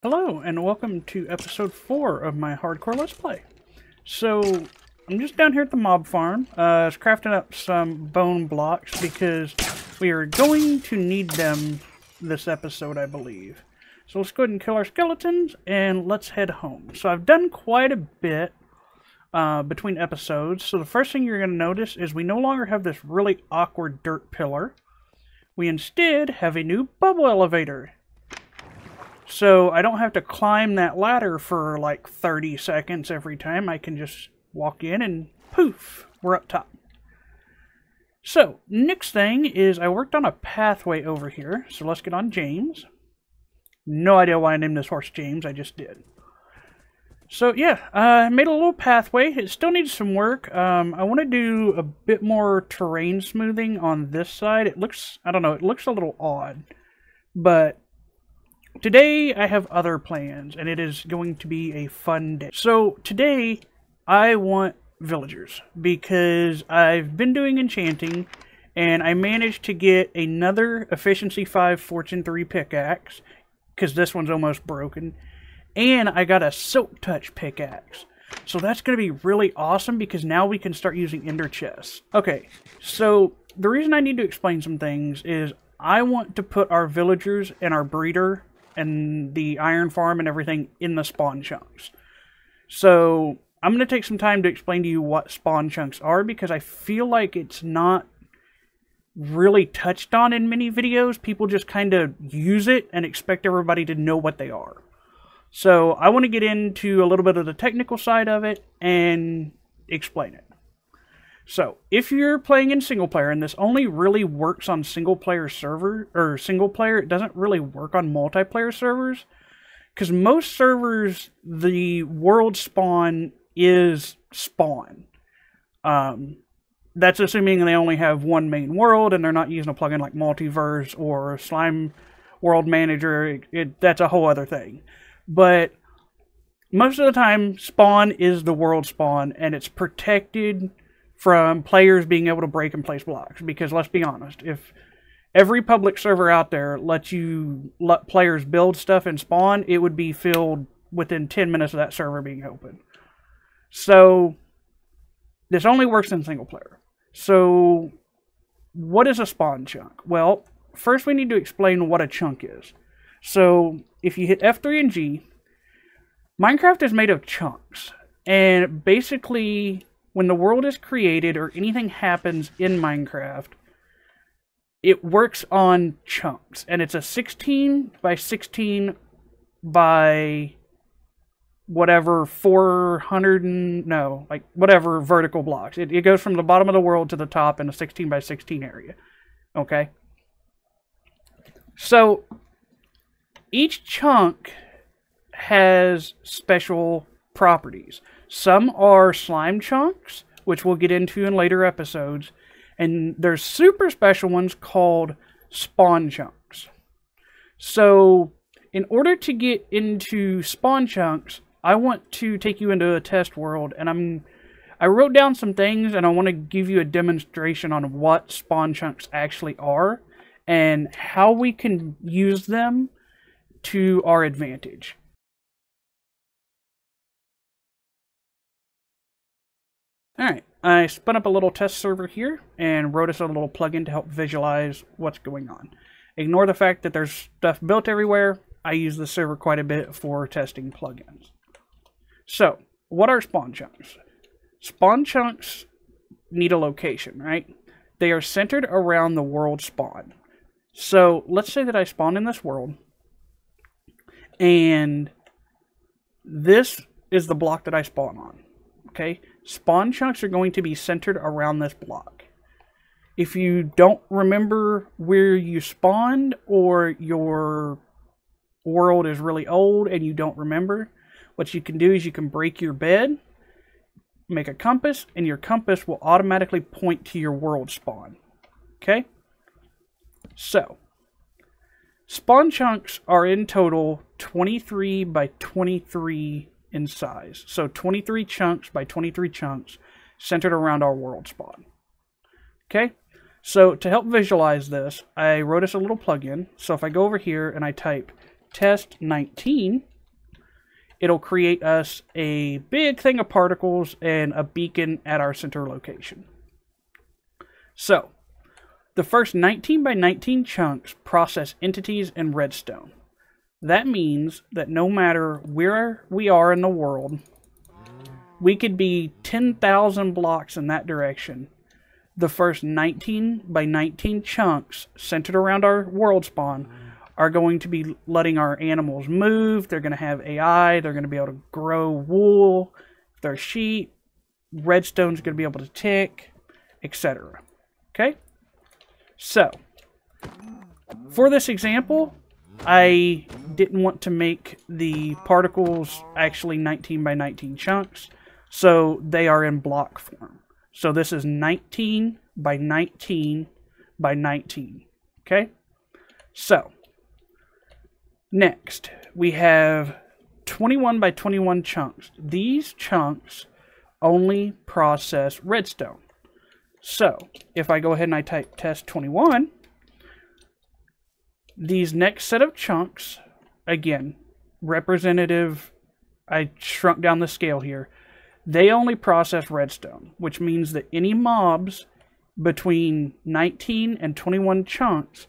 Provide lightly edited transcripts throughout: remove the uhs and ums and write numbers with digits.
Hello, and welcome to episode 4 of my hardcore let's play. So, I'm just down here at the mob farm. I was crafting up some bone blocks because we are going to need them this episode, I believe. So let's go ahead and kill our skeletons, and let's head home. So I've done quite a bit between episodes. So the first thing you're going to notice is we no longer have this really awkward dirt pillar. We instead have a new bubble elevator. So I don't have to climb that ladder for like 30 seconds every time. I can just walk in and poof, we're up top. So next thing is I worked on a pathway over here. So let's get on James. No idea why I named this horse James, I just did. So yeah, I made a little pathway. It still needs some work. I want to do a bit more terrain smoothing on this side. It looks, I don't know, it looks a little odd. But today I have other plans, and it is going to be a fun day. So today I want villagers, because I've been doing enchanting, and I managed to get another Efficiency 5 Fortune 3 pickaxe, because this one's almost broken, and I got a Silk Touch pickaxe. So that's going to be really awesome, because now we can start using ender chests. Okay, so the reason I need to explain some things is I want to put our villagers and our breeder and the iron farm and everything in the spawn chunks. So I'm going to take some time to explain to you what spawn chunks are, because I feel like it's not really touched on in many videos. People just kind of use it and expect everybody to know what they are. So I want to get into a little bit of the technical side of it and explain it. So, if you're playing in single player, and this only really works on single player server, or single player, it doesn't really work on multiplayer servers, because most servers, the world spawn is spawn. That's assuming they only have one main world, and they're not using a plugin like Multiverse or Slime World Manager. That's a whole other thing. But most of the time, spawn is the world spawn, and it's protected from players being able to break and place blocks. Because let's be honest, if every public server out there let players build stuff in spawn, it would be filled within 10 minutes of that server being open. So this only works in single player. So what is a spawn chunk? Well, first we need to explain what a chunk is. So if you hit F3 and G, Minecraft is made of chunks. And basically, when the world is created or anything happens in Minecraft, it works on chunks. And it's a 16 by 16 by whatever 400 and, no, like whatever vertical blocks. It goes from the bottom of the world to the top in a 16 by 16 area. Okay? So each chunk has special properties. Some are slime chunks, which we'll get into in later episodes, and there's super special ones called spawn chunks. So in order to get into spawn chunks, I want to take you into a test world, and I wrote down some things, and I want to give you a demonstration on what spawn chunks actually are and how we can use them to our advantage. Alright, I spun up a little test server here and wrote us a little plugin to help visualize what's going on. Ignore the fact that there's stuff built everywhere. I use the server quite a bit for testing plugins. So, what are spawn chunks? Spawn chunks need a location, right? They are centered around the world spawn. So, let's say that I spawn in this world, and this is the block that I spawn on. Okay? Spawn chunks are going to be centered around this block. If you don't remember where you spawned, or your world is really old and you don't remember, what you can do is you can break your bed, make a compass, and your compass will automatically point to your world spawn. Okay? So, spawn chunks are in total 23 by 23 in size. So 23 chunks by 23 chunks centered around our world spawn. Okay? So to help visualize this, I wrote us a little plugin. So if I go over here and I type test 19, it'll create us a big thing of particles and a beacon at our center location. So, the first 19 by 19 chunks process entities in redstone. That means that no matter where we are in the world, we could be 10,000 blocks in that direction. The first 19 by 19 chunks centered around our world spawn are going to be letting our animals move. They're going to have AI. They're going to be able to grow wool. If they're sheep, redstone's going to be able to tick, etc. Okay? So, for this example, I didn't want to make the particles actually 19 by 19 chunks, so they are in block form. So this is 19 by 19 by 19. Okay? So, next, we have 21 by 21 chunks. These chunks only process redstone. So, if I go ahead and I type test 21, these next set of chunks, again, representative, I shrunk down the scale here, they only process redstone, which means that any mobs between 19 and 21 chunks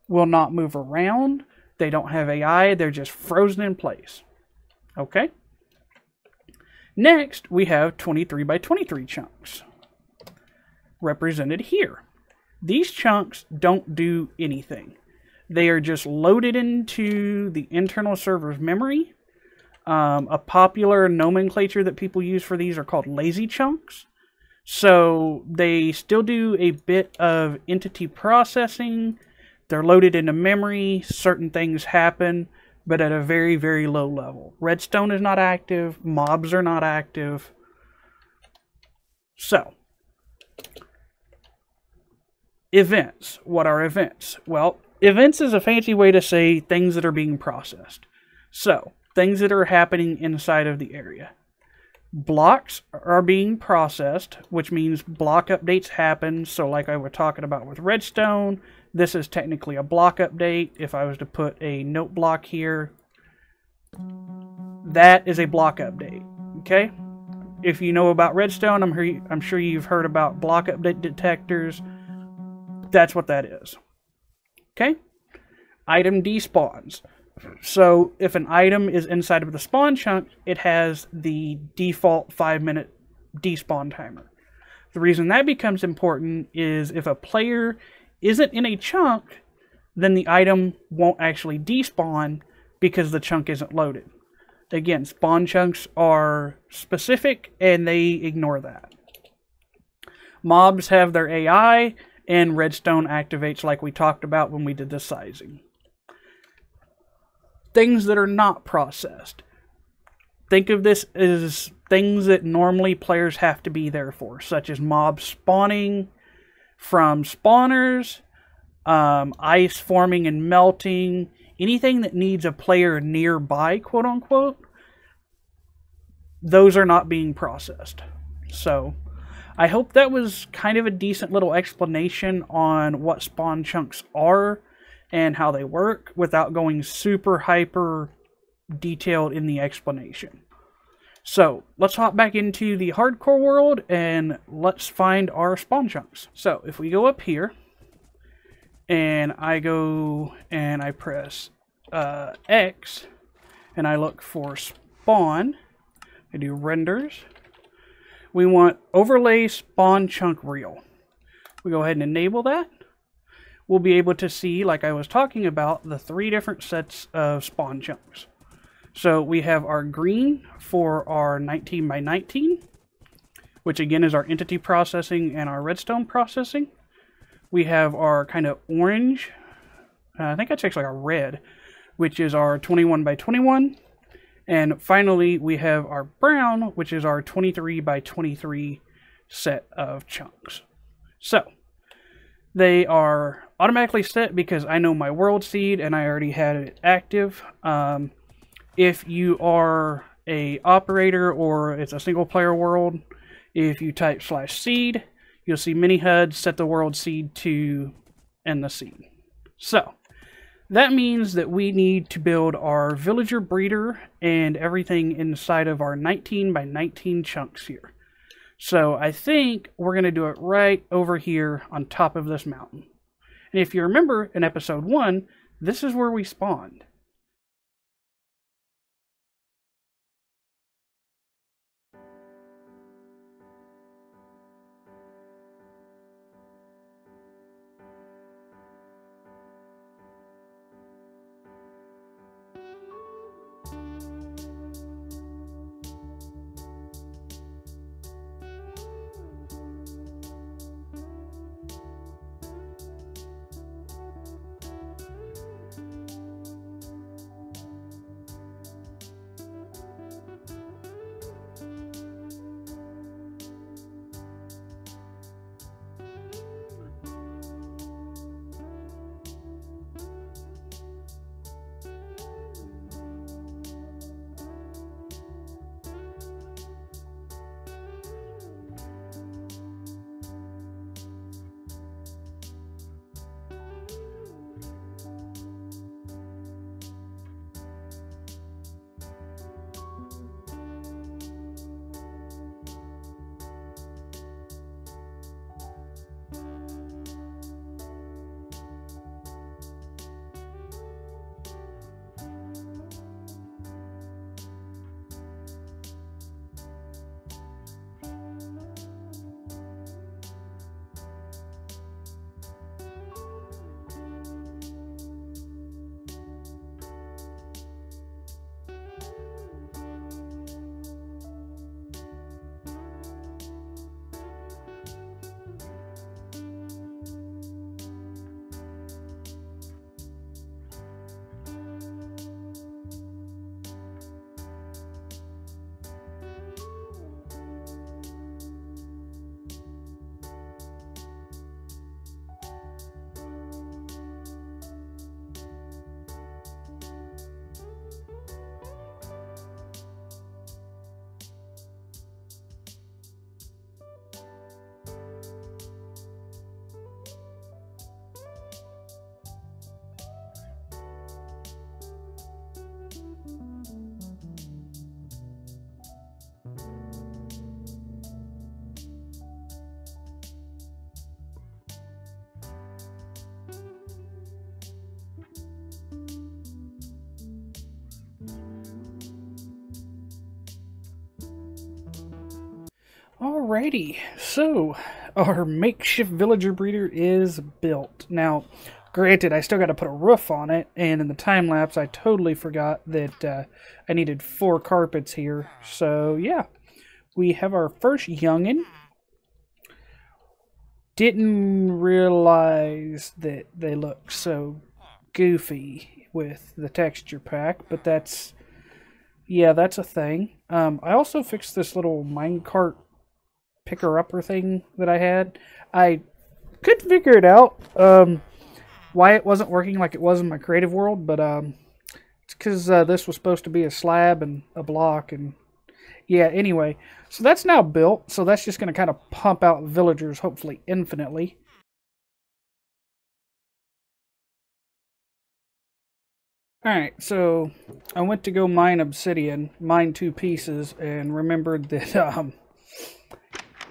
will not move around. They don't have AI, they're just frozen in place. Okay? Next, we have 23 by 23 chunks, represented here. These chunks don't do anything. They are just loaded into the internal server's memory. A popular nomenclature that people use for these are called lazy chunks. So they still do a bit of entity processing. They're loaded into memory. Certain things happen, but at a very, very low level. Redstone is not active. Mobs are not active. So, events. What are events? Well, events is a fancy way to say things that are being processed. So, things that are happening inside of the area. Blocks are being processed, which means block updates happen. So like I was talking about with redstone, this is technically a block update. If I was to put a note block here, that is a block update. Okay? If you know about redstone, I'm sure you've heard about block update detectors. That's what that is. Okay? Item despawns. So if an item is inside of the spawn chunk, it has the default 5-minute despawn timer. The reason that becomes important is if a player isn't in a chunk, then the item won't actually despawn because the chunk isn't loaded. Again, spawn chunks are specific and they ignore that. Mobs have their AI and redstone activates like we talked about when we did the sizing. Things that are not processed. Think of this as things that normally players have to be there for, such as mobs spawning from spawners, ice forming and melting, anything that needs a player nearby, quote unquote, those are not being processed. So, I hope that was kind of a decent little explanation on what spawn chunks are and how they work without going super hyper detailed in the explanation. So let's hop back into the hardcore world and let's find our spawn chunks. So if we go up here and I go and I press X and I look for spawn, I do renders. We want overlay spawn chunk real. We go ahead and enable that. We'll be able to see, like I was talking about, the 3 different sets of spawn chunks. So we have our green for our 19 by 19, which again is our entity processing and our redstone processing. We have our kind of orange, I think that's actually our red, which is our 21 by 21. And finally, we have our brown, which is our 23 by 23 set of chunks. So, they are automatically set because I know my world seed and I already had it active. If you are a operator or it's a single player world, if you type /seed, you'll see mini HUD set the world seed to end the seed. So, that means that we need to build our villager breeder and everything inside of our 19 by 19 chunks here. So I think we're going to do it right over here on top of this mountain. And if you remember in episode 1, this is where we spawned. Alrighty, so our makeshift villager breeder is built. Now, granted, I still got to put a roof on it, and in the time lapse, I totally forgot that I needed 4 carpets here. So, yeah, we have our first youngin'. Didn't realize that they look so goofy with the texture pack, but that's, yeah, that's a thing. I also fixed this little minecart picker-upper thing that I had. I couldn't figure it out why it wasn't working like it was in my creative world, but it's because this was supposed to be a slab and a block, and yeah, anyway, so that's now built, so that's just going to kind of pump out villagers, hopefully infinitely. Alright, so I went to go mine obsidian, mine 2 pieces, and remembered that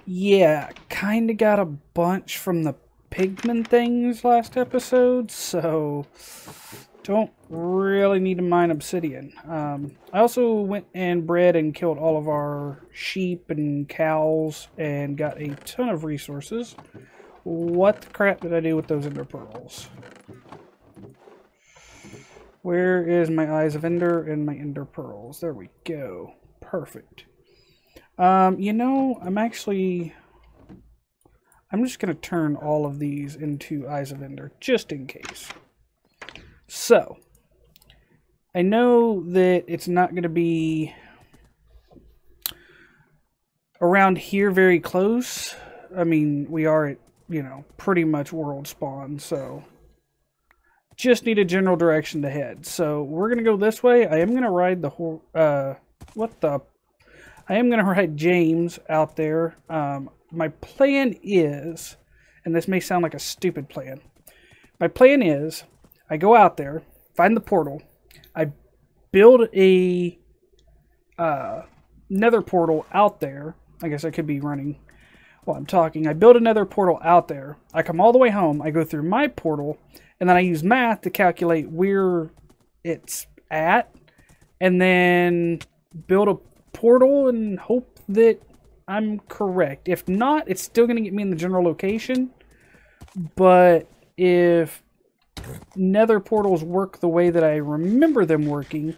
yeah, kind of got a bunch from the pigman things last episode, so don't really need to mine obsidian. I also went and bred and killed all of our sheep and cows and got a ton of resources. What the crap did I do with those ender pearls? Where is my eyes of ender and my ender pearls? There we go. Perfect. You know, I'm just going to turn all of these into Eyes of Ender, just in case. So, I know that it's not going to be around here very close. I mean, we are at, you know, pretty much world spawn, so just need a general direction to head. So, we're going to go this way. I am going to ride the whole, I am going to ride James out there. My plan is, and this may sound like a stupid plan, my plan is I go out there, find the portal. I build a nether portal out there. I guess I could be running while I'm talking. I build another portal out there. I come all the way home. I go through my portal, and then I use math to calculate where it's at, and then build a portal and hope that I'm correct. If not, it's still going to get me in the general location. But if nether portals work the way that I remember them working,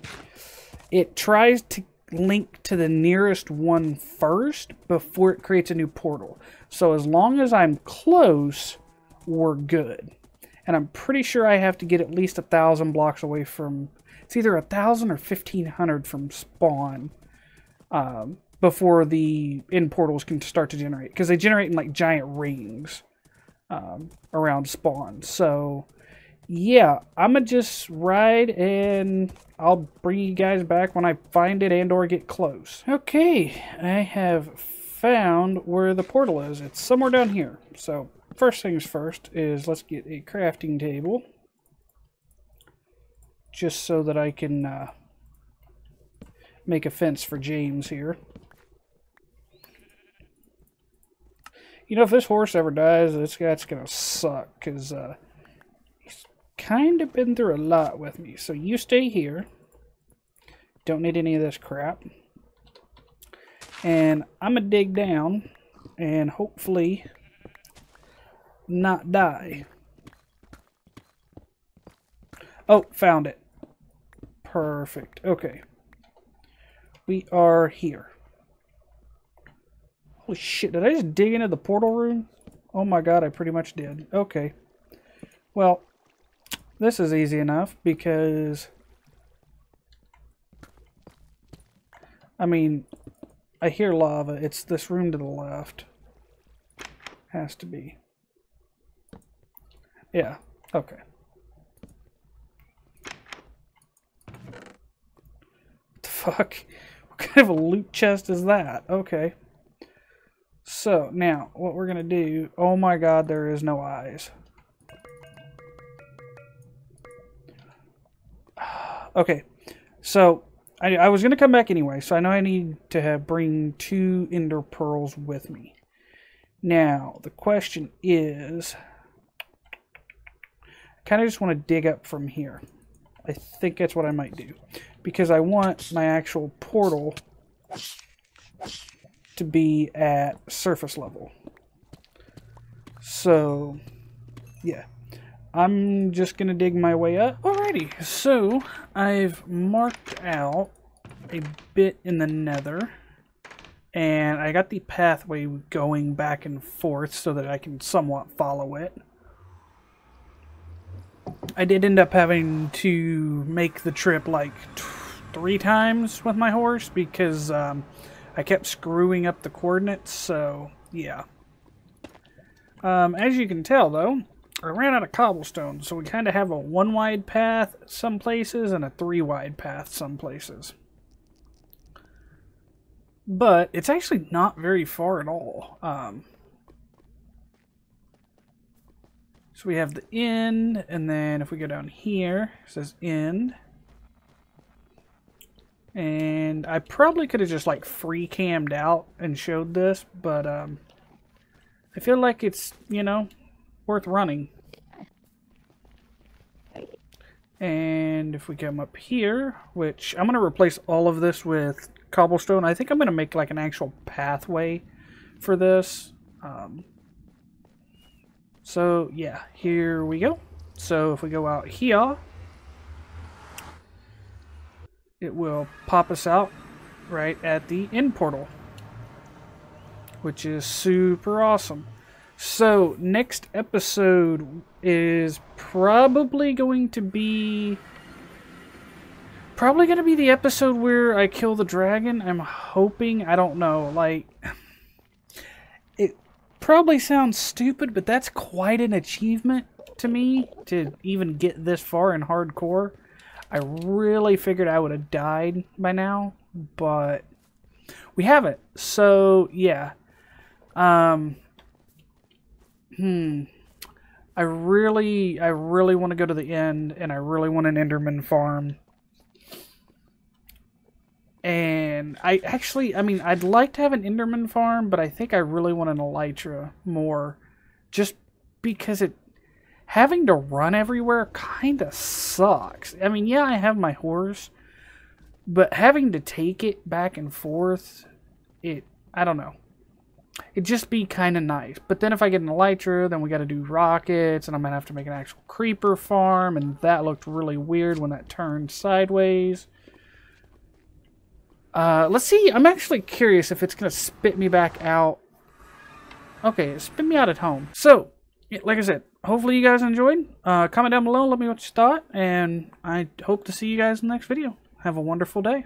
it tries to link to the nearest one first before it creates a new portal. So as long as I'm close, we're good. And I'm pretty sure I have to get at least 1,000 blocks away from... It's either 1,000 or 1,500 from spawn before the end portals can start to generate. Because they generate in like giant rings around spawn. So yeah, I'm going to just ride and I'll bring you guys back when I find it and or get close. Okay, I have found where the portal is. It's somewhere down here. So first things first is let's get a crafting table. Just so that I can make a fence for James here. You know, if this horse ever dies, this guy's gonna suck, because he's kind of been through a lot with me. So you stay here. Don't need any of this crap. And I'm gonna dig down and hopefully not die. Oh, found it. Perfect. Okay. We are here. Holy shit, did I just dig into the portal room? Oh my god, I pretty much did. Okay. Well, this is easy enough because... I mean, I hear lava. It's this room to the left. Has to be. Yeah, okay. What the fuck? What kind of a loot chest is that? Okay. So, now, what we're going to do... Oh my god, there is no eyes. Okay, so... I was going to come back anyway, so I know I need to bring 2 ender pearls with me. Now, the question is... I kind of just want to dig up from here. I think that's what I might do. Because I want my actual portal to be at surface level. So, yeah. I'm just going to dig my way up. Alrighty, so I've marked out a bit in the nether. And I got the pathway going back and forth so that I can somewhat follow it. I did end up having to make the trip like 3 times with my horse because I kept screwing up the coordinates, so yeah. As you can tell though, I ran out of cobblestone, so we kind of have a 1 wide path some places and a 3 wide path some places. But it's actually not very far at all. So we have the end, and then if we go down here, it says end. And I probably could have just like free cammed out and showed this, but I feel like it's, you know, worth running. And if we come up here, which I'm going to replace all of this with cobblestone. I think I'm going to make like an actual pathway for this. So yeah, here we go. So if we go out here, it will pop us out right at the end portal, which is super awesome. So next episode is probably going to be the episode where I kill the dragon. I'm hoping. I don't know, like, it probably sounds stupid, but that's quite an achievement to me to even get this far in hardcore. I really figured I would have died by now, but we haven't. So yeah. I really want to go to the end, and I really want an Enderman farm. And I mean, I'd like to have an Enderman farm, but I think I really want an Elytra more. Just because having to run everywhere kind of sucks. I mean, yeah, I have my horse, but having to take it back and forth, I don't know. It'd just be kind of nice. But then if I get an Elytra, then we got to do rockets, and I'm going to have to make an actual creeper farm, and that looked really weird when that turned sideways. Let's see. I'm actually curious if it's going to spit me back out. Okay, it spit me out at home. So, like I said, hopefully you guys enjoyed. Comment down below, let me know what you thought, and I hope to see you guys in the next video. Have a wonderful day.